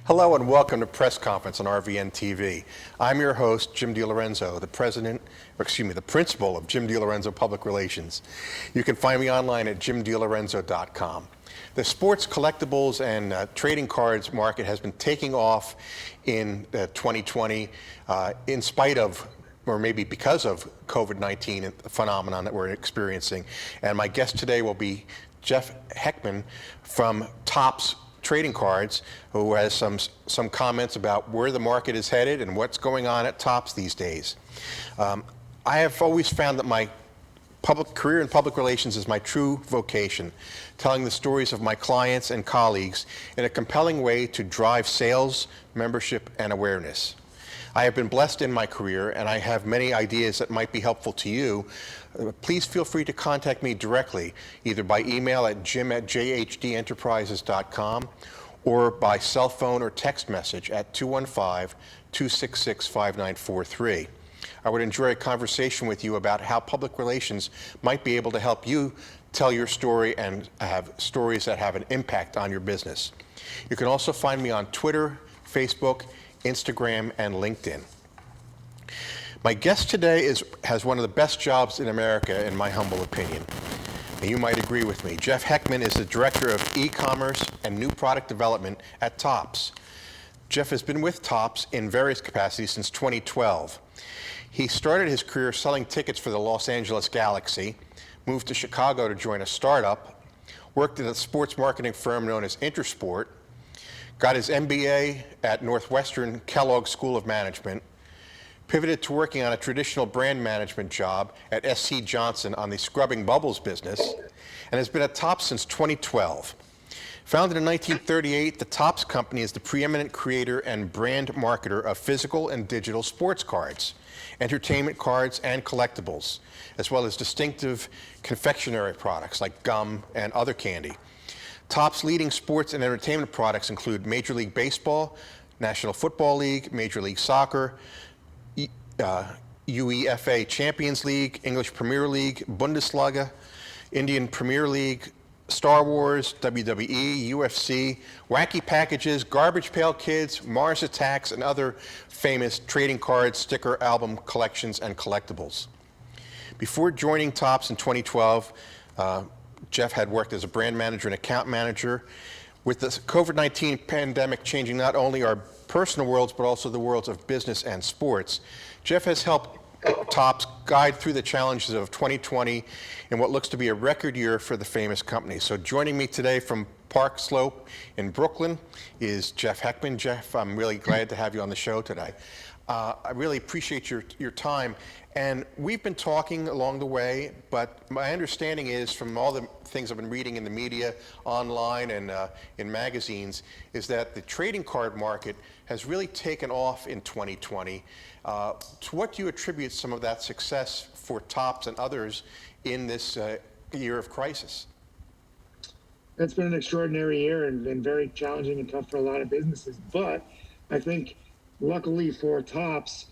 Hello and welcome to Press Conference on RVN TV. I'm your host, Jim DeLorenzo, the principal of Jim DeLorenzo Public Relations. You can find me online at jimdelorenzo.com. The sports collectibles and trading cards market has been taking off in 2020 in spite of, or maybe because of, COVID-19 phenomenon that we're experiencing. And my guest today will be Jeff Heckman from TOPPS Trading Cards, who has some comments about where the market is headed and what's going on at TOPPS these days. I have always found that my career in public relations is my true vocation, telling the stories of my clients and colleagues in a compelling way to drive sales, membership, and awareness. I have been blessed in my career, and I have many ideas that might be helpful to you. Please feel free to contact me directly, either by email at jim@jhdenterprises.com or by cell phone or text message at 215-266-5943. I would enjoy a conversation with you about how public relations might be able to help you tell your story and have stories that have an impact on your business. You can also find me on Twitter, Facebook, Instagram, and LinkedIn. My guest today has one of the best jobs in America, in my humble opinion. And you might agree with me. Jeff Heckman is the Director of E-commerce and New Product Development at TOPPS. Jeff has been with TOPPS in various capacities since 2012. He started his career selling tickets for the Los Angeles Galaxy, moved to Chicago to join a startup, worked at a sports marketing firm known as Intersport, got his MBA at Northwestern Kellogg School of Management, pivoted to working on a traditional brand management job at SC Johnson on the scrubbing bubbles business, and has been at TOPPS since 2012. Founded in 1938, the TOPPS company is the preeminent creator and brand marketer of physical and digital sports cards, entertainment cards, and collectibles, as well as distinctive confectionery products like gum and other candy. TOPPS' leading sports and entertainment products include Major League Baseball, National Football League, Major League Soccer, UEFA Champions League, English Premier League, Bundesliga, Indian Premier League, Star Wars, WWE, UFC, Wacky Packages, Garbage Pail Kids, Mars Attacks, and other famous trading cards, sticker album collections, and collectibles. Before joining TOPPS in 2012, Jeff had worked as a brand manager and account manager. With the COVID-19 pandemic changing not only our personal worlds, but also the worlds of business and sports, Jeff has helped TOPPS guide through the challenges of 2020 in what looks to be a record year for the famous company. So joining me today from Park Slope in Brooklyn is Jeff Heckman. Jeff, I'm really glad to have you on the show today. I really appreciate your time. And we've been talking along the way, but my understanding is from all the things I've been reading in the media, online, and in magazines, is that the trading card market has really taken off in 2020. To what do you attribute some of that success for TOPPS and others in this year of crisis? It's been an extraordinary year and very challenging and tough for a lot of businesses. But I think, luckily for TOPPS,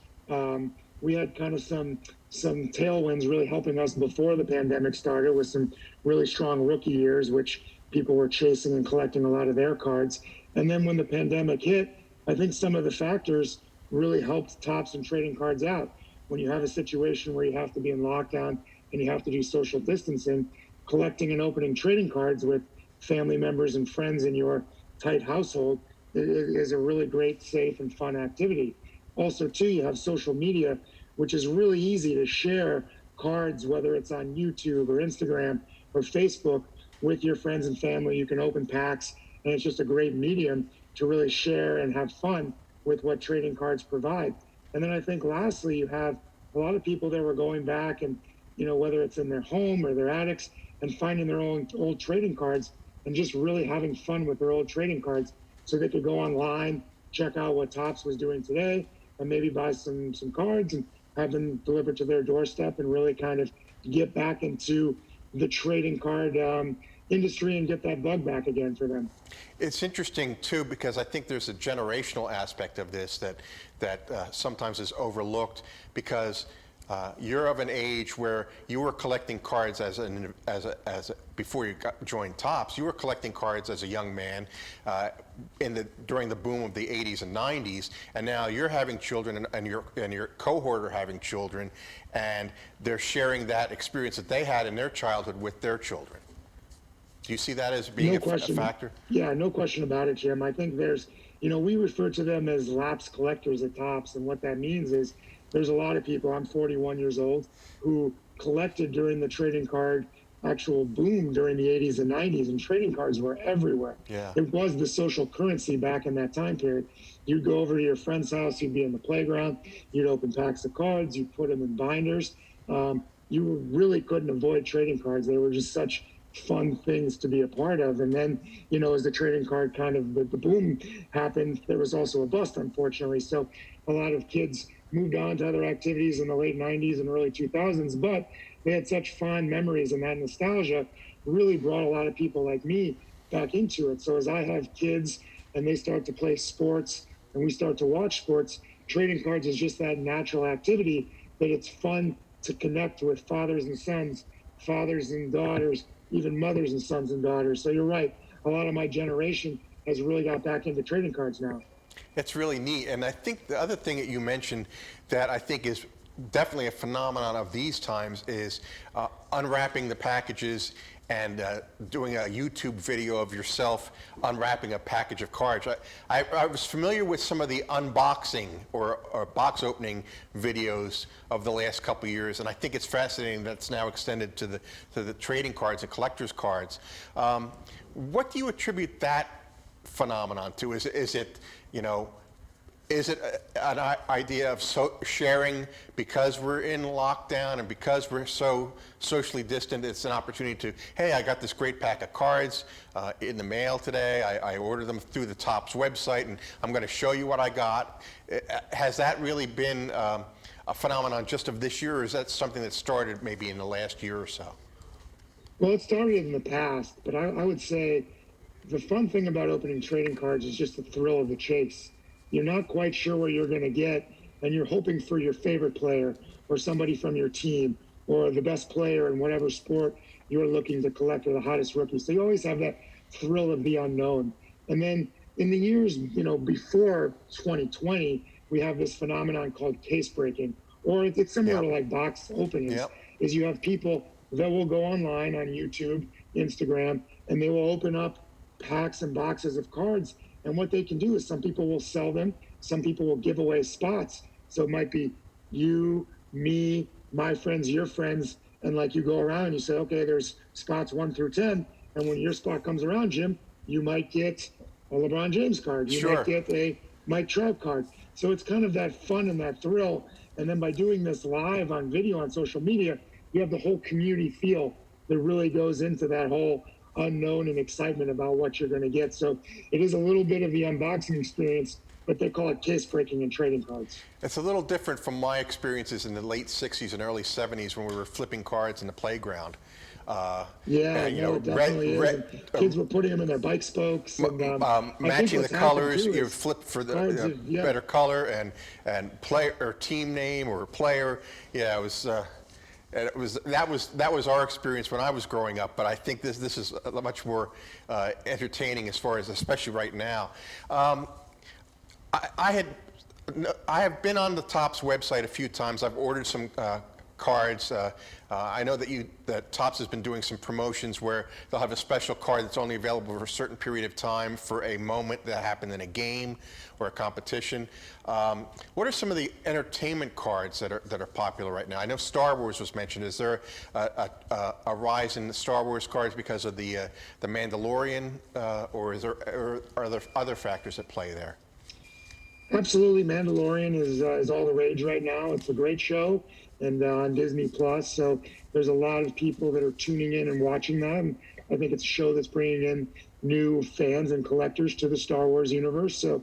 we had kind of some tailwinds really helping us before the pandemic started, with some really strong rookie years, which people were chasing and collecting a lot of their cards. And then when the pandemic hit, I think some of the factors really helped TOPPS and trading cards out. When you have a situation where you have to be in lockdown and you have to do social distancing, collecting and opening trading cards with family members and friends in your tight household is a really great, safe, and fun activity. Also, too, you have social media, which is really easy to share cards, whether it's on YouTube or Instagram or Facebook, with your friends and family. You can open packs, and it's just a great medium to really share and have fun with what trading cards provide. And then I think lastly, you have a lot of people that were going back and, whether it's in their home or their attics, and finding their own old trading cards and just really having fun with their old trading cards, so they could go online, check out what TOPPS was doing today, and maybe buy some cards and have them delivered to their doorstep, and really kind of get back into the trading card industry and get that bug back again for them. It's interesting too, because I think there's a generational aspect of this that sometimes is overlooked, because you're of an age where you were collecting cards before you joined Topps. You were collecting cards as a young man during the boom of the 80s and 90s, and now you're having children, and your cohort are having children, and they're sharing that experience that they had in their childhood with their children. Do you see that as being a factor? Yeah, no question about it, Jim. I think there's, we refer to them as lapsed collectors at Topps, and what that means is there's a lot of people, I'm 41 years old, who collected during the trading card actual boom during the 80s and 90s, and trading cards were everywhere. Yeah. It was the social currency back in that time period. You'd go over to your friend's house, you'd be in the playground, you'd open packs of cards, you'd put them in binders. You really couldn't avoid trading cards. They were just such fun things to be a part of. And then, as the trading card kind of the boom happened, there was also a bust, unfortunately. So a lot of kids moved on to other activities in the late 90s and early 2000s, but they had such fond memories, and that nostalgia really brought a lot of people like me back into it. So as I have kids and they start to play sports and we start to watch sports, trading cards is just that natural activity that it's fun to connect with fathers and sons, fathers and daughters, even mothers and sons and daughters. So you're right. A lot of my generation has really got back into trading cards now. It's really neat. And I think the other thing that you mentioned that I think is definitely a phenomenon of these times is unwrapping the packages and doing a YouTube video of yourself unwrapping a package of cards. I was familiar with some of the unboxing or box opening videos of the last couple of years, and I think it's fascinating that it's now extended to the trading cards and collector's cards. What do you attribute that phenomenon to? Is it an idea of sharing because we're in lockdown and because we're so socially distant? It's an opportunity to, hey, I got this great pack of cards in the mail today. I ordered them through the Topps website, and I'm going to show you what I got. Has that really been a phenomenon just of this year, or is that something that started maybe in the last year or so? Well, it started in the past, but I would say the fun thing about opening trading cards is just the thrill of the chase. You're not quite sure what you're going to get, and you're hoping for your favorite player or somebody from your team or the best player in whatever sport you're looking to collect, or the hottest rookie. So you always have that thrill of the unknown. And then in the years, before 2020, we have this phenomenon called case breaking, or it's similar to like box openings. Is you have people that will go online on YouTube, Instagram, and they will open up packs and boxes of cards. And what they can do is some people will sell them, some people will give away spots. So it might be you, me, my friends, your friends, and like you go around and you say, okay, there's spots 1 through 10, and when your spot comes around, Jim, you might get a LeBron James card, you might get a Mike Trout card. So it's kind of that fun and that thrill. And then by doing this live on video on social media, you have the whole community feel that really goes into that whole unknown and excitement about what you're going to get. So it is a little bit of the unboxing experience, but they call it case breaking in trading cards. It's a little different from my experiences in the late 60s and early 70s when we were flipping cards in the playground. It definitely is. Kids were putting them in their bike spokes. And, matching the colors, you flip for the better color and player or team name or player. Yeah, it was that was our experience when I was growing up, but I think this is much more entertaining as far as, especially right now. I have been on the Topps website a few times. I've ordered some cards. I know that Topps has been doing some promotions where they'll have a special card that's only available for a certain period of time for a moment that happened in a game or a competition. What are some of the entertainment cards that are popular right now? I know Star Wars was mentioned. Is there a rise in the Star Wars cards because of the Mandalorian, or are there other factors at play there? Absolutely, Mandalorian is all the rage right now. It's a great show, and on Disney Plus. So there's a lot of people that are tuning in and watching that. And I think it's a show that's bringing in new fans and collectors to the Star Wars universe. So,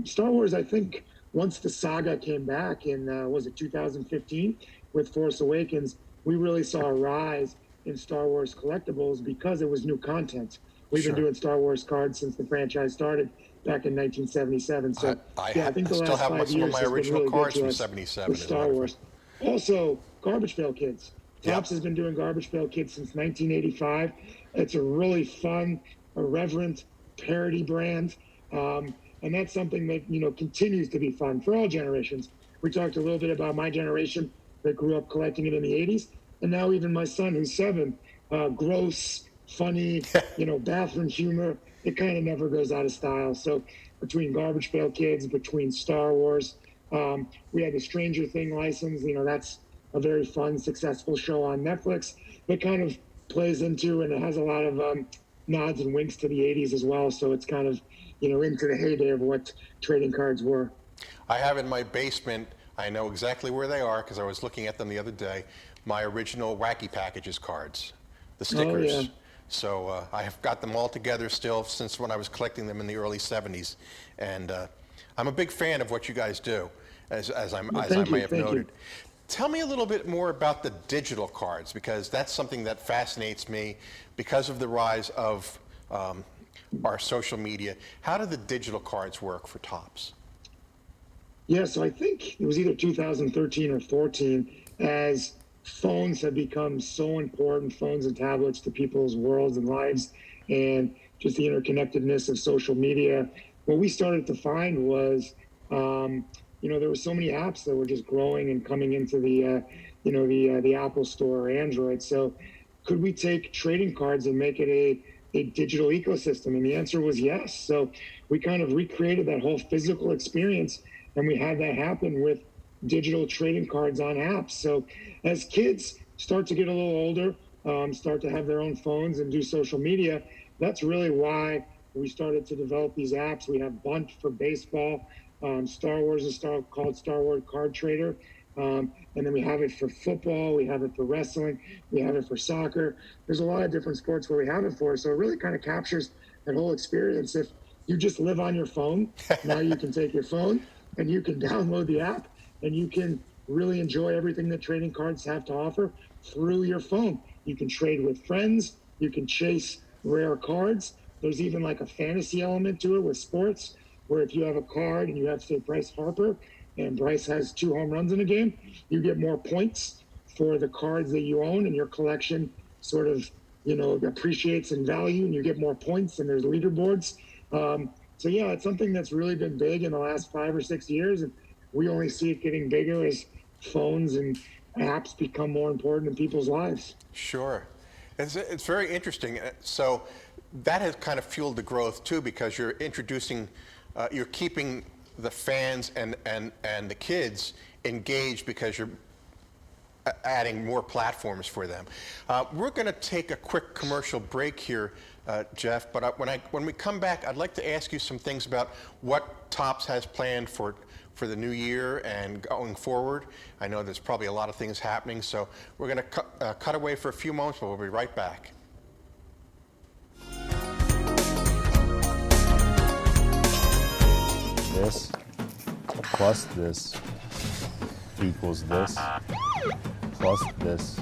Star Wars, I think once the saga came back in, was it 2015 with Force Awakens, we really saw a rise in Star Wars collectibles because it was new content. We've been doing Star Wars cards since the franchise started back in 1977. So I think the still last have 5 some of years my has been original really cards good to from us '77. with Star Wars. Also, Garbage Pail Kids. Yeah. Topps has been doing Garbage Pail Kids since 1985. It's a really fun, irreverent parody brand. And that's something that, continues to be fun for all generations. We talked a little bit about my generation that grew up collecting it in the 80s. And now even my son, who's 7, gross, funny, bathroom humor, it kind of never goes out of style. So between Garbage Pail Kids, between Star Wars, we had the Stranger Thing license. That's a very fun, successful show on Netflix that kind of plays into, and it has a lot of nods and winks to the 80s as well. So it's kind of, into the heyday of what trading cards were. I have in my basement, I know exactly where they are because I was looking at them the other day, my original Wacky Packages cards, the stickers. Oh, yeah. So I have got them all together still since when I was collecting them in the early 70s. And I'm a big fan of what you guys do, as I may have noted. Tell me a little bit more about the digital cards, because that's something that fascinates me because of the rise of our social media. How do the digital cards work for Topps? Yeah, so I think it was either 2013 or 14, as phones have become so important, phones and tablets, to people's worlds and lives, and just the interconnectedness of social media. What we started to find was, there were so many apps that were just growing and coming into the Apple Store or Android. So could we take trading cards and make it a digital ecosystem? And the answer was yes. So we kind of recreated that whole physical experience, and we had that happen with digital trading cards on apps. So as kids start to get a little older, start to have their own phones and do social media, that's really why we started to develop these apps. We have Bunt for baseball. Star Wars is called Star Wars Card Trader. And then we have it for football. We have it for wrestling. We have it for soccer. There's a lot of different sports where we have it for. So it really kind of captures that whole experience. If you just live on your phone, now you can take your phone and you can download the app, and you can really enjoy everything that trading cards have to offer through your phone. You can trade with friends. You can chase rare cards. There's even like a fantasy element to it with sports, where if you have a card and you have, say, Bryce Harper, and Bryce has 2 home runs in a game, you get more points for the cards that you own, and your collection sort of, appreciates in value, and you get more points, and there's leaderboards. So yeah, it's something that's really been big in the last 5 or 6 years, and we only see it getting bigger as phones and apps become more important in people's lives. Sure. It's very interesting. So that has kind of fueled the growth too, because you're introducing, you're keeping the fans and the kids engaged because you're adding more platforms for them. We're going to take a quick commercial break here, Jeff, but when we come back, I'd like to ask you some things about what Topps has planned for the new year and going forward. I know there's probably a lot of things happening, so we're going to cut away for a few moments, but we'll be right back. This plus this equals this plus this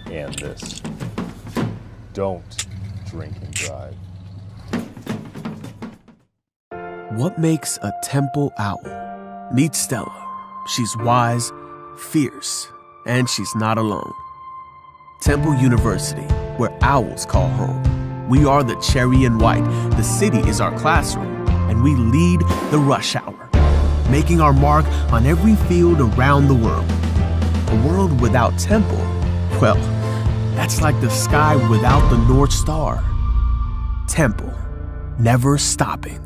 and this. Don't drink and drive. What makes a temple owl? Meet Stella. She's wise, fierce, and she's not alone. Temple University, where owls call home. We are the cherry and white. The city is our classroom, and we lead the rush hour, making our mark on every field around the world. A world without Temple, well, that's like the sky without the North Star. Temple, never stopping.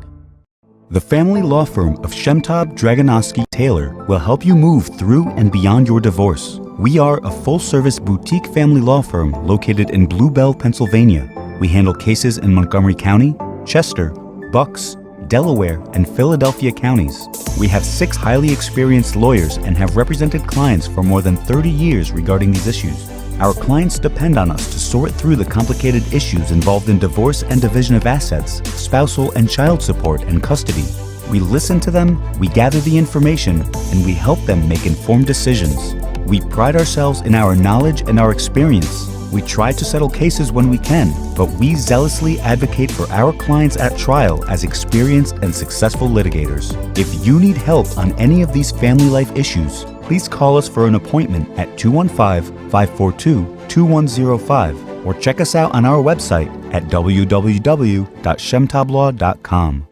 The family law firm of Shemtab Dragonovsky Taylor will help you move through and beyond your divorce. We are a full-service boutique family law firm located in Blue Bell, Pennsylvania. We handle cases in Montgomery County, Chester, Bucks, Delaware, and Philadelphia counties. We have 6 highly experienced lawyers and have represented clients for more than 30 years regarding these issues. Our clients depend on us to sort through the complicated issues involved in divorce and division of assets, spousal and child support, and custody. We listen to them, we gather the information, and we help them make informed decisions. We pride ourselves in our knowledge and our experience. We try to settle cases when we can, but we zealously advocate for our clients at trial as experienced and successful litigators. If you need help on any of these family life issues, please call us for an appointment at 215-542-2105 or check us out on our website at www.shemtoblaw.com.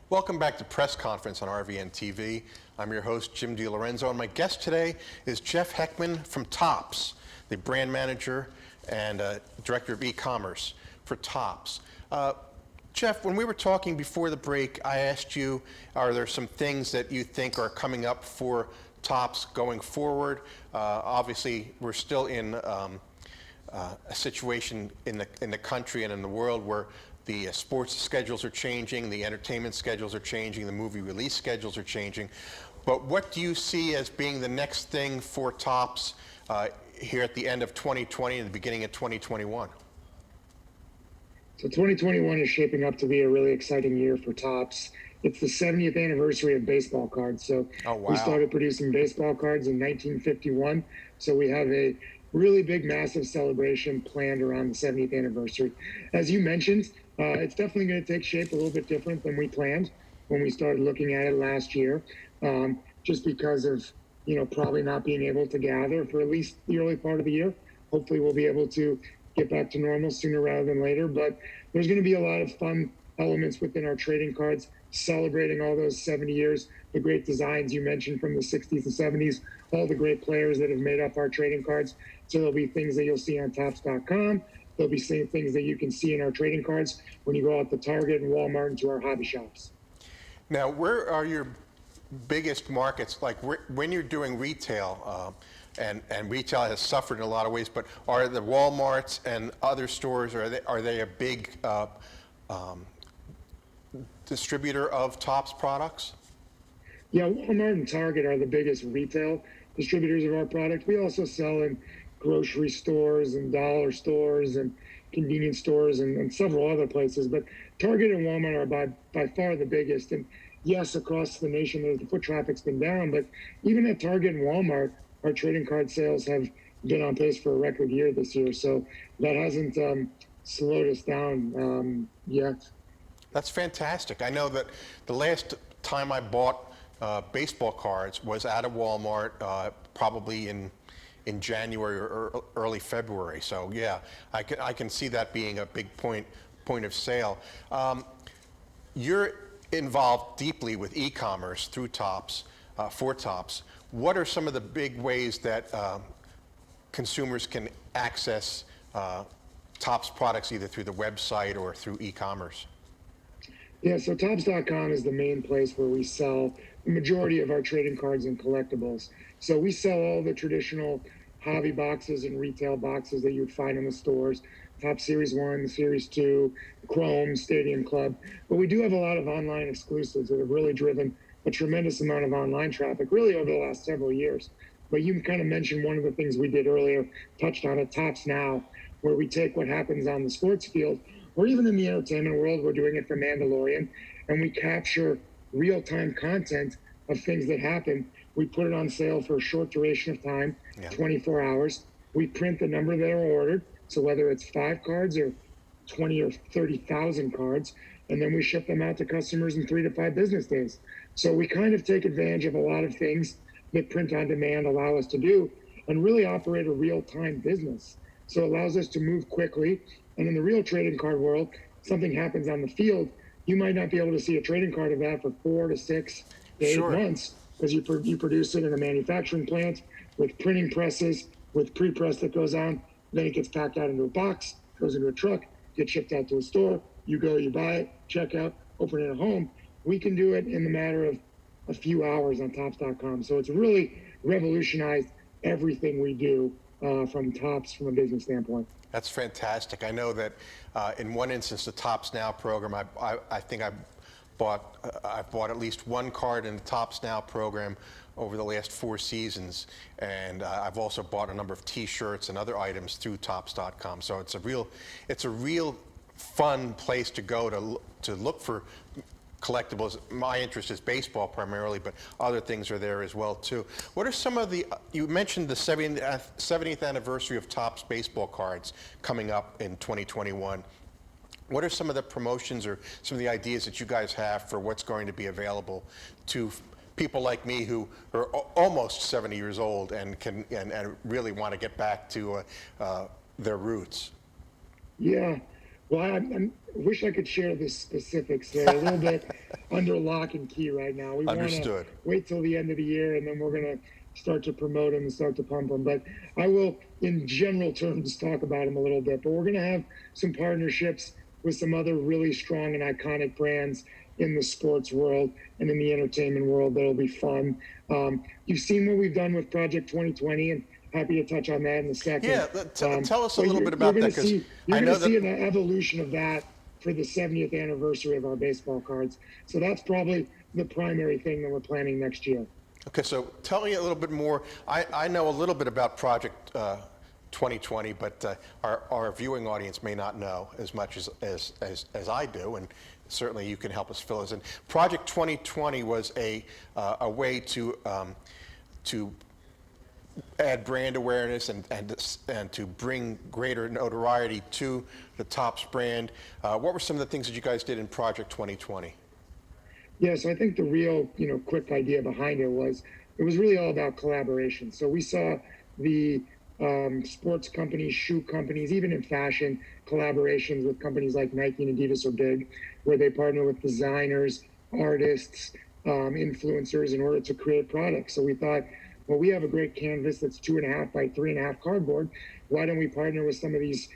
Welcome back to Press Conference on RVN TV. I'm your host, Jim DeLorenzo, and my guest today is Jeff Heckman from TOPPS, the brand manager and director of e-commerce for TOPPS. Jeff, when we were talking before the break, I asked you, are there some things that you think are coming up for TOPPS going forward? Obviously, we're still in a situation in the country and in the world where the sports schedules are changing, the entertainment schedules are changing, the movie release schedules are changing. But what do you see as being the next thing for TOPPS here at the end of 2020 and the beginning of 2021? So 2021 is shaping up to be a really exciting year for TOPPS. It's the 70th anniversary of baseball cards. So we started producing baseball cards in 1951. So we have a really big, massive celebration planned around the 70th anniversary. As you mentioned, it's definitely going to take shape a little bit different than we planned when we started looking at it last year, just because of, probably not being able to gather for at least the early part of the year. Hopefully we'll be able to get back to normal sooner rather than later, but there's going to be a lot of fun elements within our trading cards, celebrating all those 70 years, the great designs you mentioned from the 60s and 70s, all the great players that have made up our trading cards. So there'll be things that you'll see on Toppscom. There'll be things that you can see in our trading cards when you go out to Target and Walmart and to our hobby shops. Now, where are your biggest markets? Like when you're doing retail, and retail has suffered in a lot of ways, but are the Walmarts and other stores, are they a big distributor of TOPPS products? Yeah, Walmart and Target are the biggest retail distributors of our product. We also sell in grocery stores and dollar stores and convenience stores and several other places, but Target and Walmart are by far the biggest. And yes, across the nation, the foot traffic's been down, but even at Target and Walmart, our trading card sales have been on pace for a record year this year. So that hasn't slowed us down yet. That's fantastic. I know that the last time I bought baseball cards was at a Walmart, probably in January or early February. So yeah, I can see that being a big point of sale. You're involved deeply with e-commerce through TOPPS, for TOPPS. What are some of the big ways that consumers can access TOPPS products either through the website or through e-commerce? Yeah, so Toppscom is the main place where we sell the majority of our trading cards and collectibles. So we sell all the traditional hobby boxes and retail boxes that you'd find in the stores, Topps Series 1, Series 2, Chrome, Stadium Club. But we do have a lot of online exclusives that have really driven a tremendous amount of online traffic, really over the last several years. But you kind of mentioned one of the things we did earlier, touched on it, TOPPS Now, where we take what happens on the sports field, or even in the entertainment world. We're doing it for Mandalorian, and we capture real-time content of things that happen. We put it on sale for a short duration of time, 24 hours. We print the number that are ordered, so whether it's 5 cards or 20 or 30,000 cards, and then we ship them out to customers in 3 to 5 business days. So we kind of take advantage of a lot of things that print on demand allow us to do, and really operate a real-time business. So it allows us to move quickly. And in the real trading card world, something happens on the field, you might not be able to see a trading card of that for 4 to 6 to 8 months, because you produce it in a manufacturing plant with printing presses, with pre-press that goes on. Then it gets packed out into a box, goes into a truck, gets shipped out to a store. You go, you buy it, check out, open it at home. We can do it in the matter of a few hours on Toppps.com. So it's really revolutionized everything we do from TOPPS from a business standpoint. That's fantastic. I know that in one instance, the TOPPS Now program, I think I've bought at least one card in the TOPPS Now program over the last 4 seasons, and I've also bought a number of T-shirts and other items through Toppps.com. So it's a real fun place to go to look for collectibles. My interest is baseball primarily, but other things are there as well too. What are some of you mentioned the 70th anniversary of TOPPS baseball cards coming up in 2021. What are some of the promotions or some of the ideas that you guys have for what's going to be available to people like me who are almost 70 years old and really want to get back to their roots? Yeah. Well, I wish I could share the specifics. They're a little bit under lock and key right now. We want to wait till the end of the year, and then we're going to start to promote them and start to pump them. But I will, in general terms, talk about them a little bit. But we're going to have some partnerships with some other really strong and iconic brands in the sports world and in the entertainment world that'll be fun. You've seen what we've done with Project 2020, and happy to touch on that in a second. Yeah, tell us a little bit about that, because you're going to see an evolution of that for the 70th anniversary of our baseball cards. So that's probably the primary thing that we're planning next year. Okay, so tell me a little bit more. I know a little bit about Project 2020, but our viewing audience may not know as much as I do, and certainly you can help us fill us in. Project 2020 was a way to add brand awareness and to bring greater notoriety to the Topps brand. What were some of the things that you guys did in Project 2020? Yeah, so I think the real, quick idea behind it was really all about collaboration. So we saw the sports companies, shoe companies, even in fashion, collaborations with companies like Nike and Adidas are big, where they partner with designers, artists, influencers in order to create products. So we thought, well, we have a great canvas that's 2.5 by 3.5 cardboard. Why don't we partner with some of these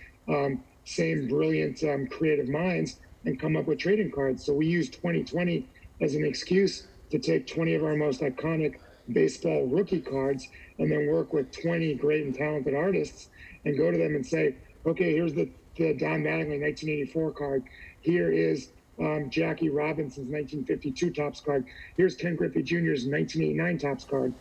same brilliant creative minds and come up with trading cards? So we used 2020 as an excuse to take 20 of our most iconic baseball rookie cards and then work with 20 great and talented artists and go to them and say, okay, here's the Don Mattingly 1984 card. Here is Jackie Robinson's 1952 Topps card. Here's Ken Griffey Jr.'s 1989 Topps card.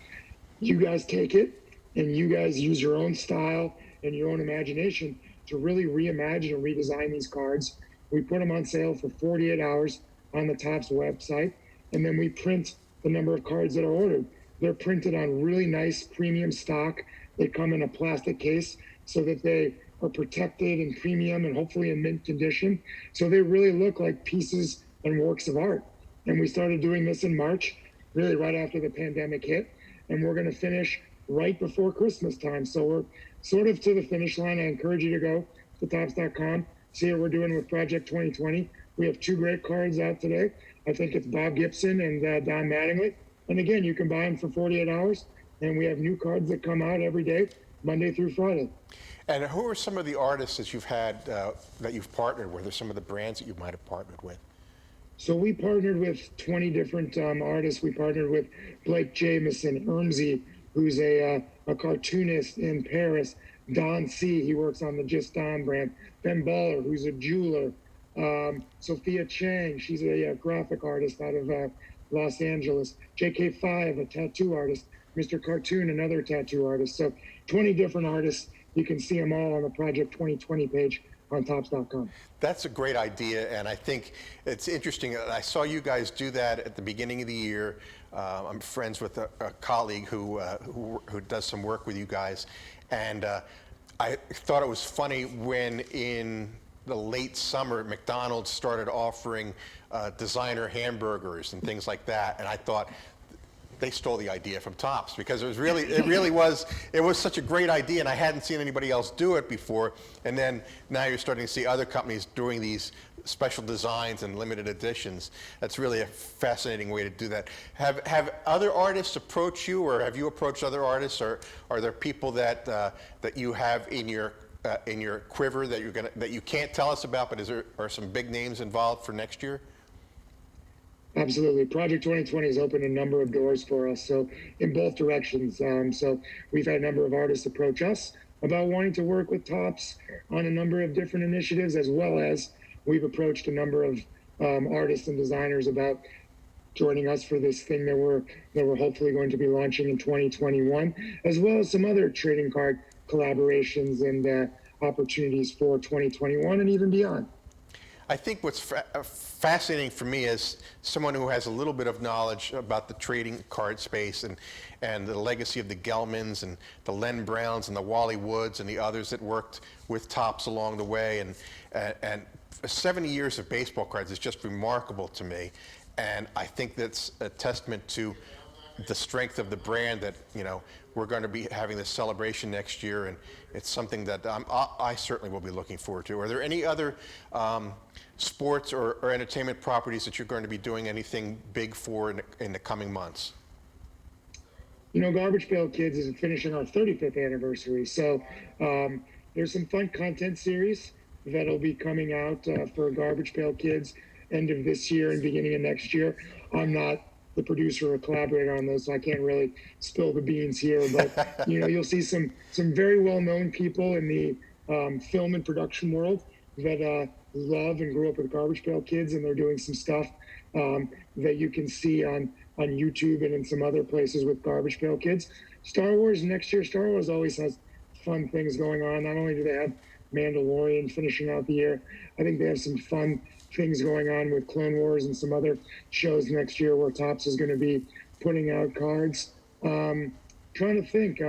You guys take it and you guys use your own style and your own imagination to really reimagine and redesign these cards. We put them on sale for 48 hours on the Topps website, and then we print the number of cards that are ordered. They're printed on really nice premium stock. They come in a plastic case so that they are protected and premium and hopefully in mint condition. So they really look like pieces and works of art. And we started doing this in March, really right after the pandemic hit. And we're going to finish right before Christmas time. So we're sort of to the finish line. I encourage you to go to Toppps.com, see what we're doing with Project 2020. We have 2 great cards out today. I think it's Bob Gibson and Don Mattingly. And again, you can buy them for 48 hours. And we have new cards that come out every day, Monday through Friday. And who are some of the artists that you've had, that you've partnered with, or some of the brands that you might have partnered with? So we partnered with 20 different artists. We partnered with Blake Jameson, Ermsey, who's a cartoonist in Paris, Don C., he works on the Just Don brand, Ben Baller, who's a jeweler, Sophia Chang, she's a graphic artist out of Los Angeles, JK5, a tattoo artist, Mr. Cartoon, another tattoo artist. So 20 different artists. You can see them all on the Project 2020 page on Toppps.com. That's a great idea, and I think it's interesting. I saw you guys do that at the beginning of the year. I'm friends with a colleague who does some work with you guys, and I thought it was funny when in the late summer McDonald's started offering designer hamburgers and things like that, and I thought they stole the idea from Topps, because it was such a great idea, and I hadn't seen anybody else do it before. And then now you're starting to see other companies doing these special designs and limited editions. That's really a fascinating way to do that. Have other artists approached you, or have you approached other artists, or are there people that that you have in your quiver that you can't tell us about, but are some big names involved for next year? Absolutely. Project 2020 has opened a number of doors for us, so in both directions. So we've had a number of artists approach us about wanting to work with Topps on a number of different initiatives, as well as we've approached a number of artists and designers about joining us for this thing that we're hopefully going to be launching in 2021, as well as some other trading card collaborations and opportunities for 2021 and even beyond. I think what's fascinating for me as someone who has a little bit of knowledge about the trading card space and the legacy of the Gelmans and the Len Browns and the Wally Woods and the others that worked with Topps along the way, and 70 years of baseball cards is just remarkable to me, and I think that's a testament to the strength of the brand that, you know, we're going to be having this celebration next year, and it's something that I certainly will be looking forward to. Are there any other sports or entertainment properties that you're going to be doing anything big for in the coming months? You know, Garbage Pail Kids is finishing our 35th anniversary, so there's some fun content series that'll be coming out for Garbage Pail Kids end of this year and beginning of next year. I'm not the producer or collaborator on those, so I can't really spill the beans here, but you know, you'll see some very well-known people in the film and production world that love and grew up with Garbage Pail Kids, and they're doing some stuff that you can see on YouTube and in some other places with Garbage Pail Kids. Star Wars next year. Star Wars always has fun things going on. Not only do they have Mandalorian finishing out the year, I think they have some fun things going on with Clone Wars and some other shows next year where Topps is going to be putting out cards. Trying to think.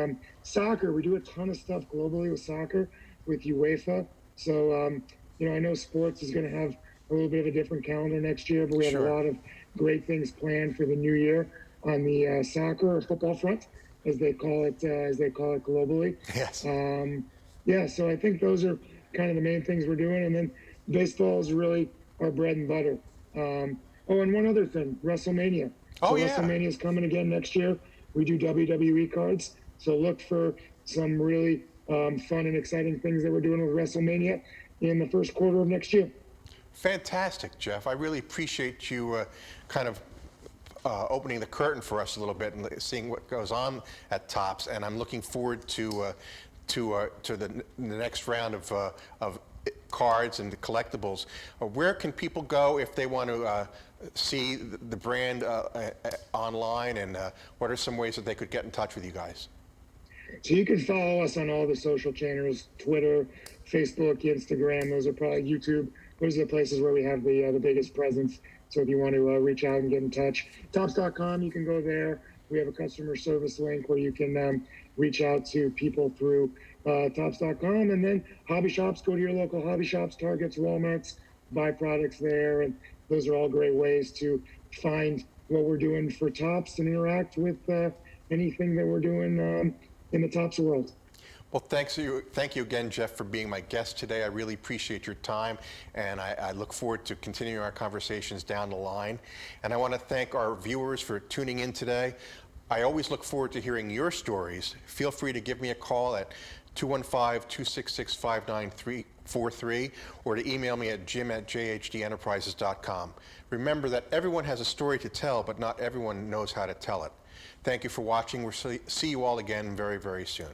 Soccer, we do a ton of stuff globally with soccer, with UEFA. So, you know, I know sports is going to have a little bit of a different calendar next year, but we have a lot of great things planned for the new year on the soccer or football front, as they call it globally. Yes. Yeah, so I think those are kind of the main things we're doing, and then baseball is really our bread and butter. Oh, and one other thing, WrestleMania. Oh, so WrestleMania is coming again next year. We do WWE cards, so look for some really fun and exciting things that we're doing with WrestleMania in the first quarter of next year. Fantastic, Jeff. I really appreciate you kind of opening the curtain for us a little bit and seeing what goes on at Topps, and I'm looking forward to the next round of cards and the collectibles. Where can people go if they want to see the brand online, and what are some ways that they could get in touch with you guys? So you can follow us on all the social channels, Twitter, Facebook, Instagram. Those are probably YouTube. Those are the places where we have the biggest presence. So if you want to reach out and get in touch, Toppps.com, you can go there. We have a customer service link where you can reach out to people through Toppps.com. And then hobby shops, go to your local hobby shops, Targets, Walmarts, buy products there. And those are all great ways to find what we're doing for Topps and interact with anything that we're doing in the Topps world. Well, thank you again, Jeff, for being my guest today. I really appreciate your time, and I look forward to continuing our conversations down the line. And I want to thank our viewers for tuning in today. I always look forward to hearing your stories. Feel free to give me a call at 215-266-5943 or to email me at jim@jhdenterprises.com. Remember that everyone has a story to tell, but not everyone knows how to tell it. Thank you for watching. We'll see you all again very, very soon.